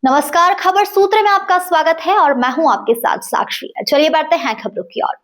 नमस्कार, खबर सूत्र में आपका स्वागत है और मैं हूं आपके साथ साक्षी। चलिए बढ़ते हैं खबरों की ओर।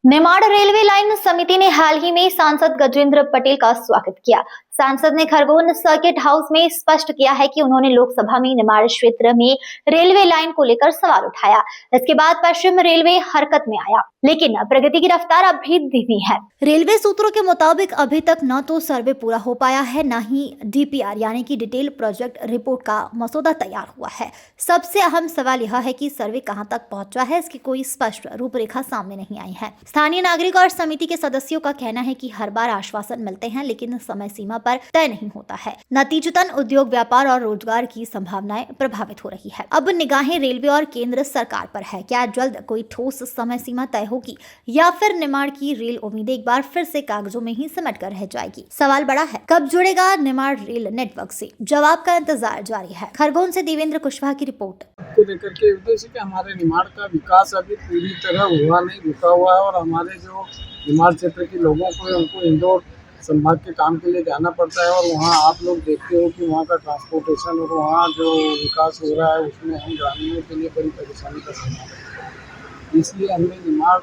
निमाड़ रेलवे लाइन समिति ने हाल ही में सांसद गजेंद्र पटेल का स्वागत किया। सांसद ने खरगोन सर्किट हाउस में स्पष्ट किया है कि उन्होंने लोकसभा में निमाड़ क्षेत्र में रेलवे लाइन को लेकर सवाल उठाया। इसके बाद पश्चिम रेलवे हरकत में आया, लेकिन प्रगति की रफ्तार अब भी धीमी है। रेलवे सूत्रों के मुताबिक अभी तक न तो सर्वे पूरा हो पाया है, न ही DPR यानी कि डिटेल प्रोजेक्ट रिपोर्ट का मसौदा तैयार हुआ है। सबसे अहम सवाल यह है कि सर्वे कहां तक पहुंचा है, इसकी कोई स्पष्ट रूपरेखा सामने नहीं आई है। स्थानीय नागरिक और समिति के सदस्यों का कहना है कि हर बार आश्वासन मिलते हैं, लेकिन समय सीमा पर तय नहीं होता है। नतीजतन उद्योग, व्यापार और रोजगार की संभावनाएं प्रभावित हो रही है। अब निगाहें रेलवे और केंद्र सरकार पर है। क्या जल्द कोई ठोस समय सीमा तय होगी या फिर निमाड़ की रेल उम्मीदें एक बार फिर से कागजों में ही सिमट कर रह जाएगी? सवाल बड़ा है, कब जुड़ेगा निमाड़ रेल नेटवर्क से? जवाब का इंतजार जारी है। खरगोन से देवेंद्र कुशवाहा की रिपोर्ट। को लेकर के उद्देश्य कि हमारे निमाड़ का विकास अभी पूरी तरह हुआ नहीं, रुका हुआ है और हमारे जो निमाड़ क्षेत्र के लोगों को उनको इंदौर संभाग के काम के लिए जाना पड़ता है और वहाँ आप लोग देखते हो कि वहाँ का ट्रांसपोर्टेशन और वहाँ जो विकास हो रहा है उसमें हम ग्रामीणों के लिए बड़ी परेशानी का सामना करते हैं। इसलिए हमने निमाड़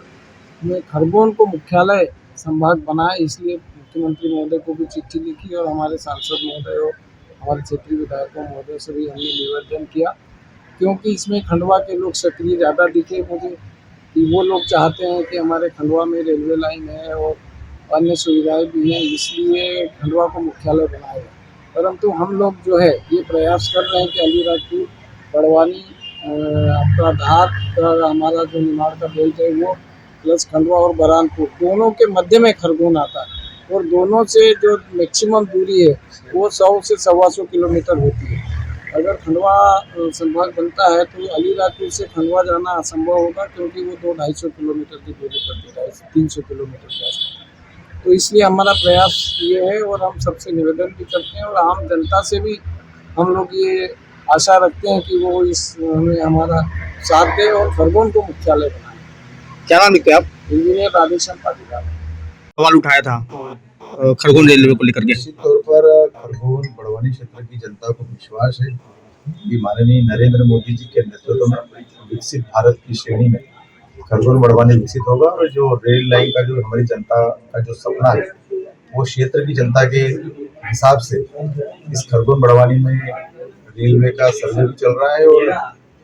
में खरगोन को मुख्यालय संभाग बनाया। इसलिए मुख्यमंत्री महोदय को भी चिट्ठी लिखी और हमारे सांसद महोदय और हमारे क्षेत्रीय विधायकों महोदय से भी हमने निवेदन किया, क्योंकि इसमें खंडवा के लोग सक्रिय ज़्यादा दिखे मुझे कि वो लोग चाहते हैं कि हमारे खंडवा में रेलवे लाइन है और अन्य सुविधाएं भी हैं, इसलिए खंडवा को मुख्यालय बनाया। परंतु हम लोग जो है ये प्रयास कर रहे हैं कि अलीराजपुर, बड़वानी, आपका धार का हमारा जो निमाड़ का बेल्ट है वो प्लस खंडवा और बरहानपुर दोनों के मध्य में खरगोन आता है और दोनों से जो मैक्सिमम दूरी है वो 100 से 125 किलोमीटर होती है। अगर खंडवा संभाग बनता है तो अलीराजपुर से खंडवा जाना असंभव होगा, क्योंकि वो 200-250 किलोमीटर की दूरी पड़ती है, 300 किलोमीटर के आसपास। तो इसलिए हमारा प्रयास ये है और हम सबसे निवेदन भी करते हैं और आम जनता से भी हम लोग ये आशा रखते हैं कि वो इस हमें हमारा साथ दे और खरगोन को मुख्यालय बनाए। क्या नाम लिखते हैं आप? इंजीनियर राधेश्याम पाटीदार। सवाल उठाया था खरगोन रेलवे को लेकर के। निश्चित तौर पर खरगोन बड़वानी क्षेत्र की जनता को विश्वास है कि माननीय नरेंद्र मोदी जी के नेतृत्व में विकसित भारत की श्रेणी में खरगोन बड़वानी विकसित होगा और जो रेल लाइन का जो हमारी जनता का जो सपना है वो क्षेत्र की जनता के हिसाब से इस खरगोन बड़वानी में रेलवे का सर्वे भी चल रहा है और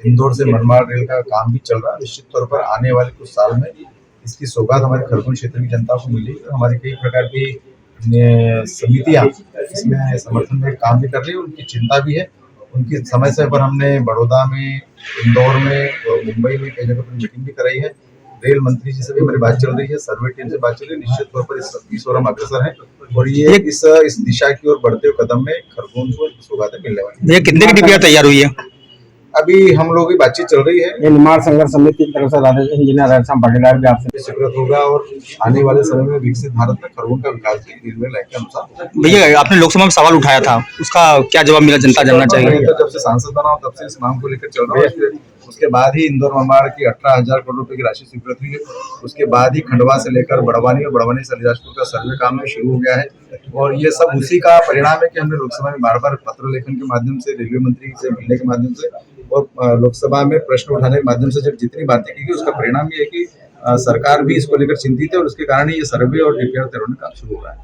इंदौर से मनमाड़ रेल का काम भी चल रहा है। निश्चित तौर पर आने वाले कुछ साल में इसकी सौगात हमारे खरगोन क्षेत्र की जनता को मिलेगी। हमारी कई प्रकार की समितियां इसमें समर्थन में काम भी कर रही है, उनकी चिंता भी है। उनकी समय पर हमने बड़ौदा में, इंदौर में और मुंबई में कई जगह पर मीटिंग भी कराई है। रेल मंत्री जी से भी हमारी बात चल रही है, सर्वे टीम से बात चल रही है। निश्चित तौर पर इस ओर हम अग्रसर हैं और ये इस दिशा की ओर बढ़ते हुए कदम में खरगोन को सौगातें मिलने वाली। भैया कितने की DPR तैयार हुई है? अभी हम लोगों की बातचीत चल रही है। ये निमाड़ संघर्ष समिति की तरफ से इंजीनियर राधेश्याम पाटीदार भी आपसे स्वीकृत होगा और आने वाले समय में विकसित भारत में खरगोन का विकास भी रेलवे लाइन के अनुसार। भैया आपने लोकसभा में सवाल उठाया था, उसका क्या जवाब मिला? जनता जानना चाहिए। तो जब से सांसद बना तब से इस मांग को लेकर चल रहा है। उसके बाद ही इंदौर मनमाड़ की 18,000 करोड़ रुपए की राशि स्वीकृत हुई है। उसके बाद ही खंडवा से लेकर बड़वानी और बड़वानी से अलीराजपुर का सर्वे काम में शुरू हो गया है और ये सब उसी का परिणाम है कि हमने लोकसभा में बार बार पत्र लेखन के माध्यम से, रेलवे मंत्री से मिलने के माध्यम से और लोकसभा में प्रश्न उठाने के माध्यम से जब जितनी बातें की गई उसका परिणाम ये है कि सरकार भी इसको लेकर चिंतित है और उसके कारण ही ये सर्वे और DPR तैयार होने का काम शुरू हो रहा है।